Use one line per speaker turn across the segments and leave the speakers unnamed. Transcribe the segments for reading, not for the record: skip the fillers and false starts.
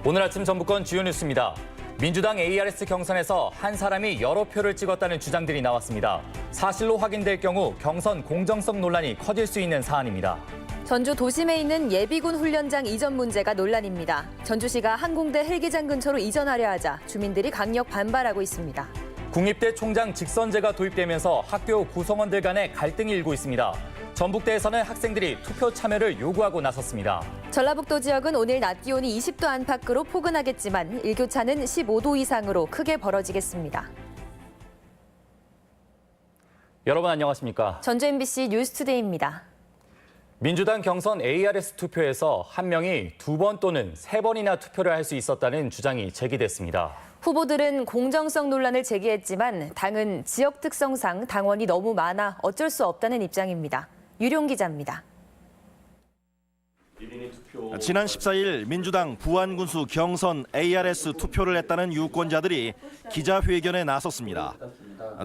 오늘 아침 전북권 주요 뉴스입니다. 민주당 ARS 경선에서 한 사람이 여러 표를 찍었다는 주장들이 나왔습니다. 사실로 확인될 경우 경선 공정성 논란이 커질 수 있는 사안입니다.
전주 도심에 있는 예비군 훈련장 이전 문제가 논란입니다. 전주시가 항공대 헬기장 근처로 이전하려 하자 주민들이 강력 반발하고 있습니다.
국립대 총장 직선제가 도입되면서 학교 구성원들 간의 갈등이 일고 있습니다. 전북대에서는 학생들이 투표 참여를 요구하고 나섰습니다.
전라북도 지역은 오늘 낮 기온이 20도 안팎으로 포근하겠지만 일교차는 15도 이상으로 크게 벌어지겠습니다.
여러분 안녕하십니까?
전주 MBC 뉴스투데이입니다.
민주당 경선 ARS 투표에서 한 명이 2번 또는 3번이나 투표를 할 수 있었다는 주장이 제기됐습니다.
후보들은 공정성 논란을 제기했지만 당은 지역 특성상 당원이 너무 많아 어쩔 수 없다는 입장입니다. 유룡 기자입니다.
지난 14일 민주당 부안군수 경선 ARS 투표를 했다는 유권자들이 기자회견에 나섰습니다.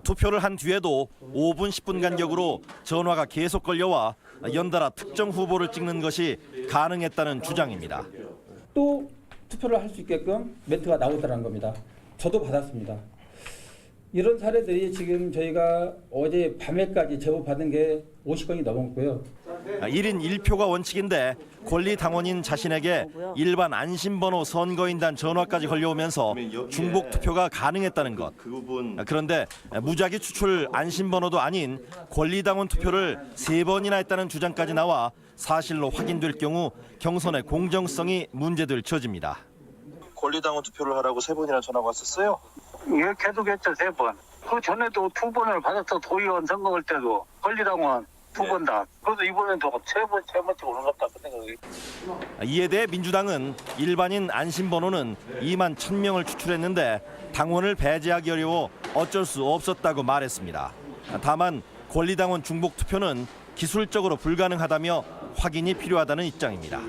투표를 한 뒤에도 5분, 10분 간격으로 전화가 계속 걸려와 연달아 특정 후보를 찍는 것이 가능했다는 주장입니다.
또 투표를 할 수 있게끔 멘트가 나오더라는 겁니다. 저도 받았습니다. 이런 사례들이 지금 저희가 어제 밤에까지 제보받은 게 50건이 넘었고요.
1인 1표가 원칙인데 권리당원인 자신에게 일반 안심번호 선거인단 전화까지 걸려오면서 중복 투표가 가능했다는 것. 그런데 무작위 추출 안심번호도 아닌 권리당원 투표를 3번이나 했다는 주장까지 나와 사실로 확인될 경우 경선의 공정성이 문제될 처지입니다.
권리당원 투표를 하라고 3번이나 전화가 왔었어요?
예, 계속했죠, 3번. 그 전에도 2번을 받았어. 도의원 선거할 때도 권리당원 2번 다. 그래서 이번에도 3번째 오는 것 같다 그 생각이.
이에 대해 민주당은 일반인 안심번호는 2만 1,000명을 추출했는데 당원을 배제하기 어려워 어쩔 수 없었다고 말했습니다. 다만 권리당원 중복 투표는 기술적으로 불가능하다며 확인이 필요하다는 입장입니다.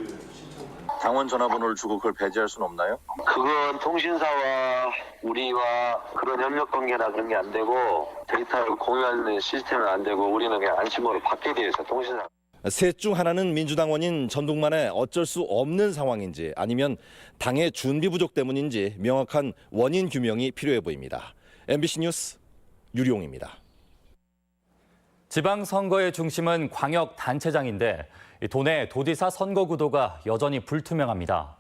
당원 전화번호를 주고 그걸 배제할 수는 없나요?
그건 통신사와 우리와 그런 협력 관계나 그런 게 안 되고 데이터를 공유하는 시스템은 안 되고 우리는 그냥 안심번호 받게 돼 있어 통신사.
셋 중 하나는 민주당원인 전북만의 어쩔 수 없는 상황인지 아니면 당의 준비 부족 때문인지 명확한 원인 규명이 필요해 보입니다. MBC 뉴스 유룡입니다.
지방선거의 중심은 광역단체장인데 도내 도지사 선거 구도가 여전히 불투명합니다.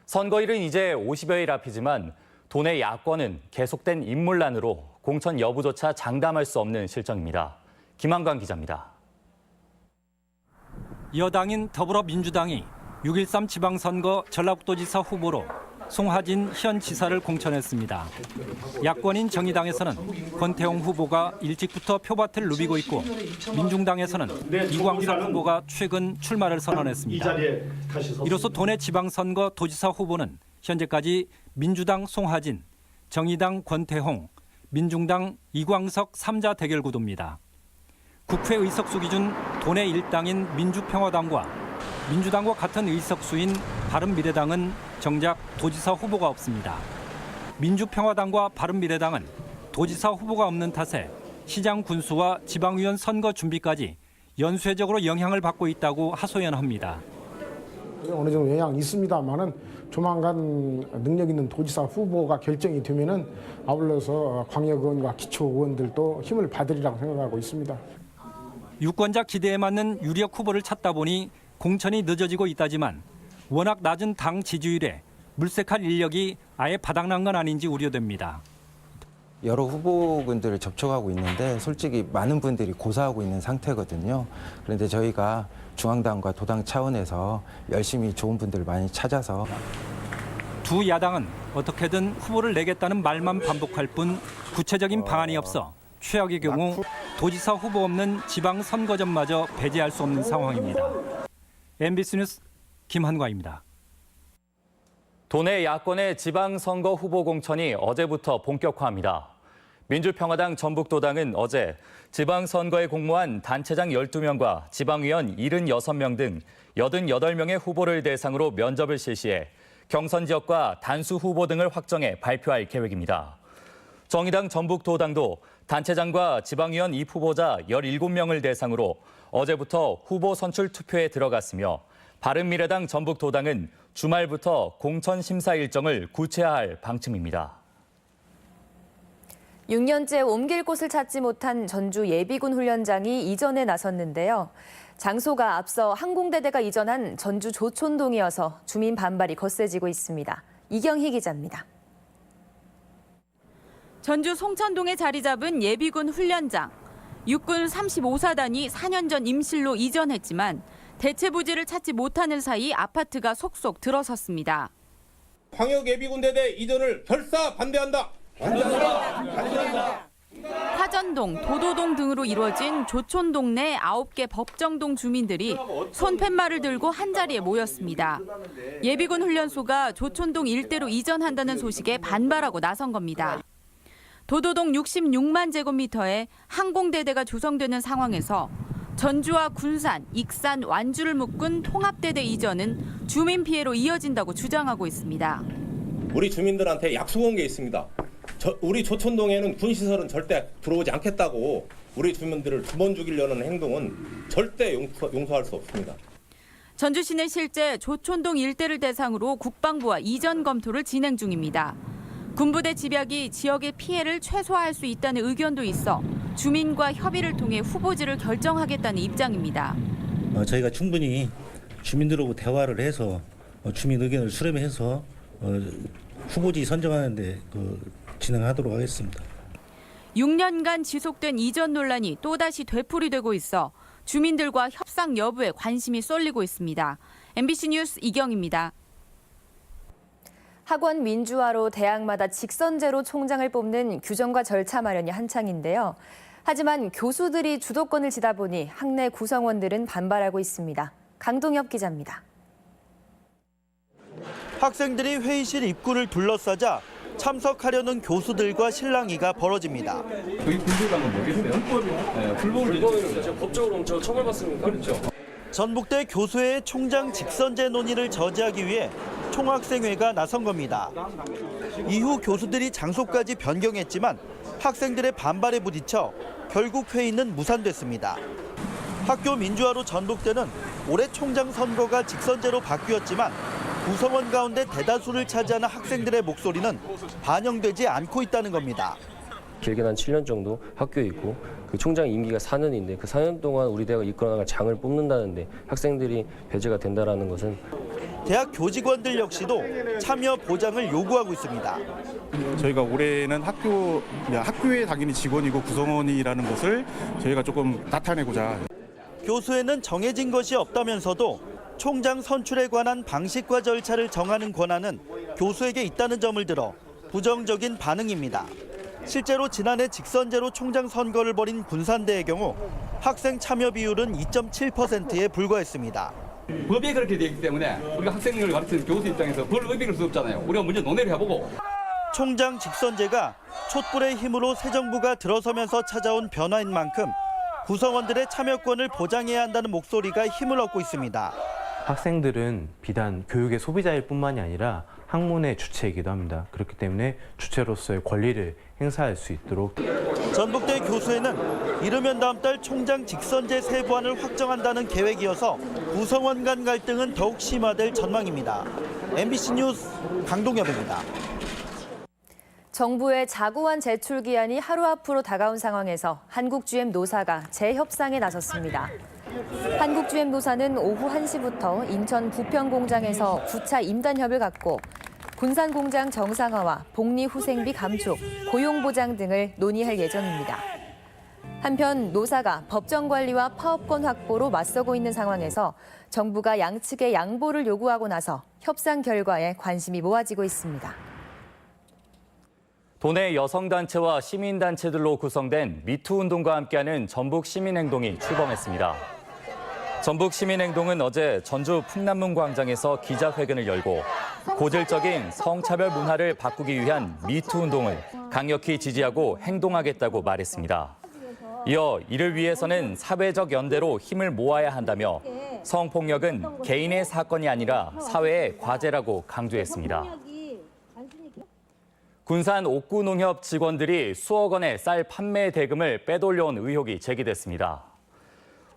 선거일은 이제 50여일 앞이지만 도내 야권은 계속된 인물난으로 공천 여부조차 장담할 수 없는 실정입니다. 김한광 기자입니다.
여당인 더불어민주당이 6.13 지방선거 전라북도지사 후보로 송하진 현 지사를 공천했습니다. 야권인 정의당에서는 권태홍 후보가 일찍부터 표밭을 누비고 있고 민중당에서는 이광석 후보가 최근 출마를 선언했습니다. 이로써 도내 지방선거 도지사 후보는 현재까지 민주당 송하진, 정의당 권태홍, 민중당 이광석 3자 대결 구도입니다. 국회 의석수 기준 도내 1당인 민주평화당과 민주당과 같은 의석수인 바른미래당은 정작 도지사 후보가 없습니다. 민주평화당과 바른미래당은 도지사 후보가 없는 탓에 시장 군수와 지방위원 선거 준비까지 연쇄적으로 영향을 받고 있다고 하소연합니다.
어느 정도 영향이 있습니다만은 조만간 능력 있는 도지사 후보가 결정이 되면은 아울러서 광역의원과 기초의원들도 힘을 받으리라고 생각하고 있습니다.
유권자 기대에 맞는 유력 후보를 찾다 보니 공천이 늦어지고 있다지만 워낙 낮은 당 지지율에 물색할 인력이 아예 바닥난 건 아닌지 우려됩니다.
여러 후보군들을 접촉하고 있는데 솔직히 많은 분들이 고사하고 있는 상태거든요. 그런데 저희가 중앙당과 도당 차원에서 열심히 좋은 분들을 많이 찾아서
두 야당은 어떻게든 후보를 내겠다는 말만 반복할 뿐 구체적인 방안이 없어 최악의 경우 도지사 후보 없는 지방선거전마저 배제할 수 없는 상황입니다. MBC 뉴스 김한과입니다.
도내 야권의 지방선거 후보 공천이 어제부터 본격화합니다. 민주평화당 전북도당은 어제 지방선거에 공모한 단체장 12명과 지방위원 76명 등 88명의 후보를 대상으로 면접을 실시해 경선 지역과 단수 후보 등을 확정해 발표할 계획입니다. 정의당 전북도당도 단체장과 지방위원 입후보자 17명을 대상으로 어제부터 후보 선출 투표에 들어갔으며 바른미래당 전북도당은 주말부터 공천 심사 일정을 구체화할 방침입니다.
6년째 옮길 곳을 찾지 못한 전주 예비군 훈련장이 이전에 나섰는데요. 장소가 앞서 항공대대가 이전한 전주 조촌동이어서 주민 반발이 거세지고 있습니다. 이경희 기자입니다.
전주 송천동에 자리 잡은 예비군 훈련장. 육군 35사단이 4년 전 임실로 이전했지만 대체 부지를 찾지 못하는 사이 아파트가 속속 들어섰습니다.
광역 예비군대대 이전을 결사 반대한다.
화전동, 도도동 등으로 이루어진 조촌동 내 9개 법정동 주민들이 손팻말을 들고 한자리에 모였습니다. 예비군 훈련소가 조촌동 일대로 이전한다는 소식에 반발하고 나선 겁니다. 도도동 66만 제곱미터에 항공대대가 조성되는 상황에서 전주와 군산, 익산, 완주를 묶은 통합대대 이전은 주민 피해로 이어진다고 주장하고 있습니다.
우리 주민들한테 약속한 게 있습니다. 우리 조촌동에는 군시설은 절대 들어오지 않겠다고 우리 주민들을 두 번 죽이려는 행동은 절대 용서할 수 없습니다.
전주시는 실제 조촌동 일대를 대상으로 국방부와 이전 검토를 진행 중입니다. 군부대 집약이 지역의 피해를 최소화할 수 있다는 의견도 있어 주민과 협의를 통해 후보지를 결정하겠다는 입장입니다.
저희가 충분히 주민들하고 대화를 해서 주민 의견을 수렴해서 후보지 선정하는 데 진행하도록 하겠습니다.
6년간 지속된 이전 논란이 또다시 되풀이되고 있어 주민들과 협상 여부에 관심이 쏠리고 있습니다. MBC 뉴스 이경입니다.
학원 민주화로 대학마다 직선제로 총장을 뽑는 규정과 절차 마련이 한창인데요. 하지만 교수들이 주도권을 쥐다 보니 학내 구성원들은 반발하고 있습니다. 강동엽 기자입니다.
학생들이 회의실 입구를 둘러싸자 참석하려는 교수들과 실랑이가 벌어집니다.
저희 불법이란 건 모르겠어요? 불법을 제가 법적으로 처벌받습니까? 그렇죠.
전북대 교수회의 총장 직선제 논의를 저지하기 위해 총학생회가 나선 겁니다. 이후 교수들이 장소까지 변경했지만 학생들의 반발에 부딪혀 결국 회의는 무산됐습니다. 학교 민주화로 전북대는 올해 총장 선거가 직선제로 바뀌었지만 구성원 가운데 대다수를 차지하는 학생들의 목소리는 반영되지 않고 있다는 겁니다.
길게는 한 7년 정도 학교에 있고 그 총장 임기가 4년인데 그 4년 동안 우리 대학가 이끌어나갈 장을 뽑는다는데 학생들이 배제가 된다는 것은
대학 교직원들 역시도 참여 보장을 요구하고 있습니다.
저희가 올해는 학교에 당연히 직원이고 구성원이라는 것을 저희가 조금 나타내고자.
교수회는 정해진 것이 없다면서도 총장 선출에 관한 방식과 절차를 정하는 권한은 교수에게 있다는 점을 들어 부정적인 반응입니다. 실제로 지난해 직선제로 총장 선거를 벌인 군산대의 경우 학생 참여 비율은 2.7%에 불과했습니다.
법에 그렇게 되어 있기 때문에 우리가 학생을 가르치는 교수 입장에서 그걸 의미할 수 없잖아요. 우리가 먼저 논의를 해보고.
총장 직선제가 촛불의 힘으로 새 정부가 들어서면서 찾아온 변화인 만큼 구성원들의 참여권을 보장해야 한다는 목소리가 힘을 얻고 있습니다.
학생들은 비단 교육의 소비자일 뿐만이 아니라 학문의 주체이기도 합니다. 그렇기 때문에 주체로서의 권리를 행사할 수 있도록.
전북대 교수회는 이르면 다음 달 총장 직선제 세부안을 확정한다는 계획이어서 구성원 간 갈등은 더욱 심화될 전망입니다. MBC 뉴스 강동엽입니다.
정부의 자구안 제출 기한이 하루 앞으로 다가온 상황에서 한국GM 노사가 재협상에 나섰습니다. 한국GM 노사는 오후 1시부터 인천 부평 공장에서 9차 임단협을 갖고 군산 공장 정상화와 복리 후생비 감축, 고용 보장 등을 논의할 예정입니다. 한편 노사가 법정 관리와 파업권 확보로 맞서고 있는 상황에서 정부가 양측의 양보를 요구하고 나서 협상 결과에 관심이 모아지고 있습니다.
도내 여성단체와 시민단체들로 구성된 미투 운동과 함께하는 전북 시민행동이 출범했습니다. 전북 시민행동은 어제 전주 풍남문 광장에서 기자회견을 열고 고질적인 성차별 문화를 바꾸기 위한 미투 운동을 강력히 지지하고 행동하겠다고 말했습니다. 이어 이를 위해서는 사회적 연대로 힘을 모아야 한다며 성폭력은 개인의 사건이 아니라 사회의 과제라고 강조했습니다. 군산 옥구농협 직원들이 수억 원의 쌀 판매 대금을 빼돌려온 의혹이 제기됐습니다.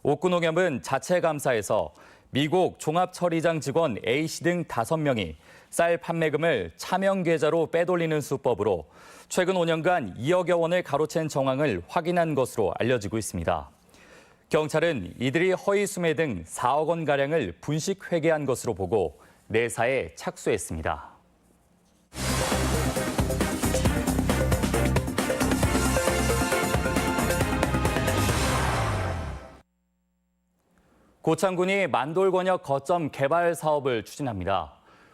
옥구농협은 자체 감사에서 미국 종합처리장 직원 A씨 등 5명이 쌀 판매금을 차명 계좌로 빼돌리는 수법으로 최근 5년간 2억여 원을 가로챈 정황을 확인한 것으로 알려지고 있습니다. 경찰은 이들이 허위 수매 등 4억 원가량을 분식 회계한 것으로 보고 내사에 착수했습니다. 고창군이 만돌권역 거점 개발 사업을 추진합니다.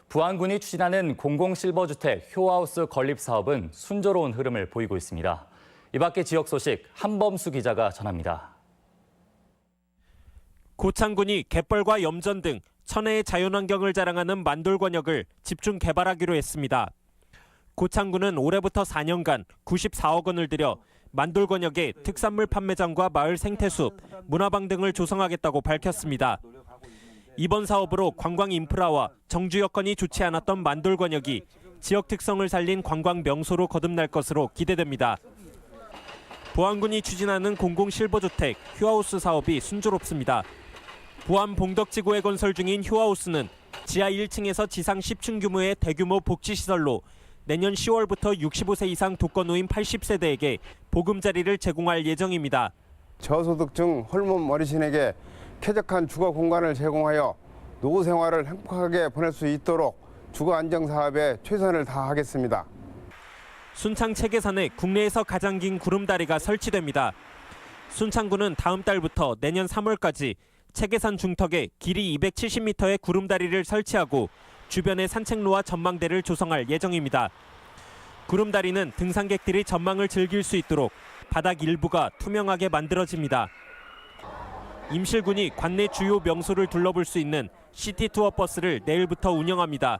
부안군이 추진하는 공공실버주택 효하우스 건립 사업은 순조로운 흐름을 보이고 있습니다. 이 밖의 지역 소식 한범수 기자가 전합니다.
고창군이 갯벌과 염전 등 천혜의 자연환경을 자랑하는 만돌권역을 집중 개발하기로 했습니다. 고창군은 올해부터 4년간 94억 원을 들여 만돌권역에 특산물 판매장과 마을 생태숲, 문화방 등을 조성하겠다고 밝혔습니다. 이번 사업으로 관광 인프라와 정주 여건이 좋지 않았던 만돌권역이 지역 특성을 살린 관광 명소로 거듭날 것으로 기대됩니다. 부안군이 추진하는 공공실버주택 휴하우스 사업이 순조롭습니다. 부안 봉덕지구에 건설 중인 휴하우스는 지하 1층에서 지상 10층 규모의 대규모 복지시설로 내년 10월부터 65세 이상 독거노인 80세대에게 보금자리를 제공할 예정입니다.
저소득층 홀몸 어르신에게 쾌적한 주거 공간을 제공하여 노후 생활을 행복하게 보낼 수 있도록 주거 안정 사업에 최선을 다하겠습니다.
순창 체계산에 국내에서 가장 긴 구름다리가 설치됩니다. 순창구는 다음 달부터 내년 3월까지 체계산 중턱에 길이 270m의 구름다리를 설치하고 주변에 산책로와 전망대를 조성할 예정입니다. 구름다리는 등산객들이 전망을 즐길 수 있도록 바닥 일부가 투명하게 만들어집니다. 임실군이 관내 주요 명소를 둘러볼 수 있는 시티 투어 버스를 내일부터 운영합니다.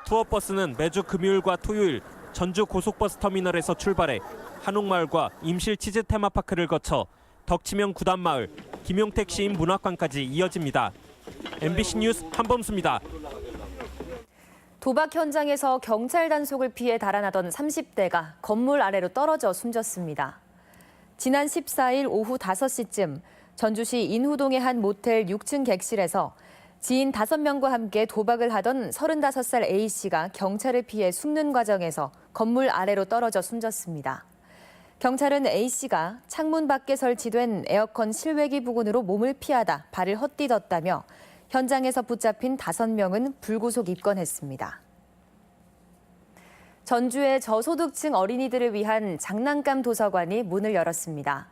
투어 버스는 매주 금요일과 토요일 전주 고속버스 터미널에서 출발해 한옥마을과 임실 치즈 테마파크를 거쳐 덕치명 구단마을, 김용택 시인 문학관까지 이어집니다. MBC 뉴스 한범수입니다.
도박 현장에서 경찰 단속을 피해 달아나던 30대가 건물 아래로 떨어져 숨졌습니다. 지난 14일 오후 5시쯤 전주시 인후동의 한 모텔 6층 객실에서 지인 5명과 함께 도박을 하던 35살 A씨가 경찰을 피해 숨는 과정에서 건물 아래로 떨어져 숨졌습니다. 경찰은 A씨가 창문 밖에 설치된 에어컨 실외기 부근으로 몸을 피하다 발을 헛디뎠다며 현장에서 붙잡힌 5명은 불구속 입건했습니다. 전주의 저소득층 어린이들을 위한 장난감 도서관이 문을 열었습니다.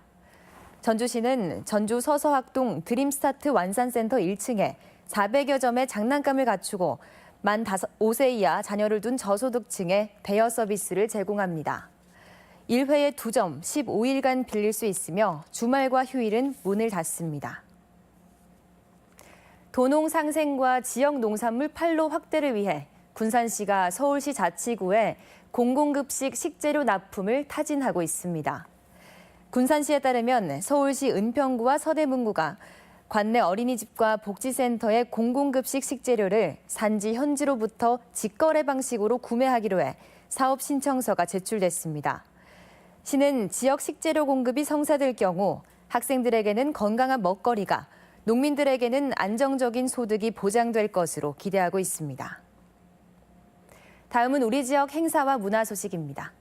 전주시는 전주 서서학동 드림스타트 완산센터 1층에 400여 점의 장난감을 갖추고 만 5세 이하 자녀를 둔 저소득층에 대여 서비스를 제공합니다. 1회에 2점, 15일간 빌릴 수 있으며 주말과 휴일은 문을 닫습니다. 도농 상생과 지역 농산물 판로 확대를 위해 군산시가 서울시 자치구에 공공급식 식재료 납품을 타진하고 있습니다. 군산시에 따르면 서울시 은평구와 서대문구가 관내 어린이집과 복지센터의 공공급식 식재료를 산지 현지로부터 직거래 방식으로 구매하기로 해 사업 신청서가 제출됐습니다. 시는 지역 식재료 공급이 성사될 경우 학생들에게는 건강한 먹거리가, 농민들에게는 안정적인 소득이 보장될 것으로 기대하고 있습니다. 다음은 우리 지역 행사와 문화 소식입니다.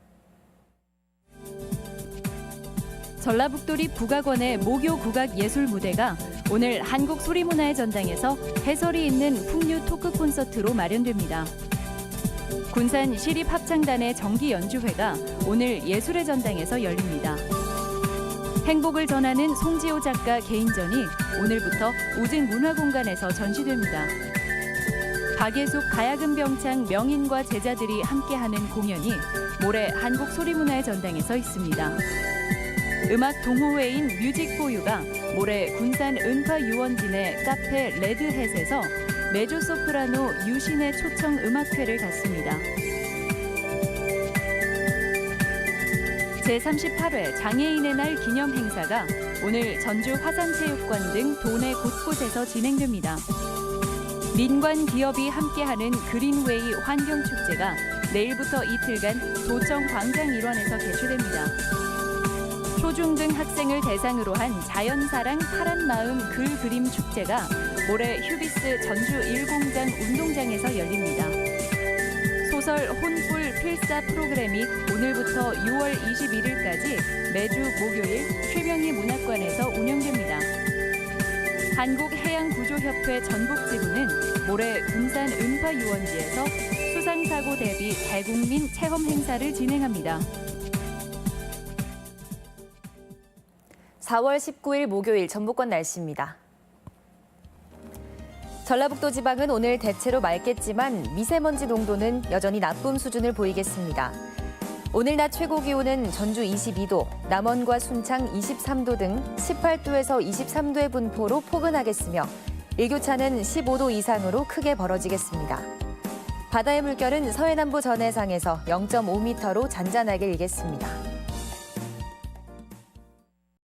전라북도리 북악원의 모교 국악 예술 무대가 오늘 한국소리문화의 전당에서 해설이 있는 풍류 토크 콘서트로 마련됩니다. 군산 시립합창단의 정기 연주회가 오늘 예술의 전당에서 열립니다. 행복을 전하는 송지호 작가 개인전이 오늘부터 우증문화공간에서 전시됩니다. 박예숙 가야금병창 명인과 제자들이 함께하는 공연이 모레 한국소리문화의 전당에서 있습니다. 음악 동호회인 뮤직포유가 모레 군산 은파 유원진의 카페 레드햇에서 메조소프라노 유신의 초청 음악회를 갖습니다. 제38회 장애인의 날 기념 행사가 오늘 전주 화산체육관 등 도내 곳곳에서 진행됩니다. 민관 기업이 함께하는 그린웨이 환경축제가 내일부터 이틀간 도청 광장 일원에서 개최됩니다. 초중등 학생을 대상으로 한 자연사랑 파란 마음 글 그림 축제가 모레 휴비스 전주 1공장 운동장에서 열립니다. 소설 혼불 필사 프로그램이 오늘부터 6월 21일까지 매주 목요일 최명희 문학관에서 운영됩니다. 한국해양구조협회 전북지부는 모레 군산 은파 유원지에서 수상사고 대비 대국민 체험 행사를 진행합니다.
4월 19일 목요일 전북권 날씨입니다. 전라북도 지방은 오늘 대체로 맑겠지만 미세먼지 농도는 여전히 나쁨 수준을 보이겠습니다. 오늘 낮 최고 기온은 전주 22도, 남원과 순창 23도 등 18도에서 23도의 분포로 포근하겠으며 일교차는 15도 이상으로 크게 벌어지겠습니다. 바다의 물결은 서해남부 전해상에서 0.5m로 잔잔하게 일겠습니다.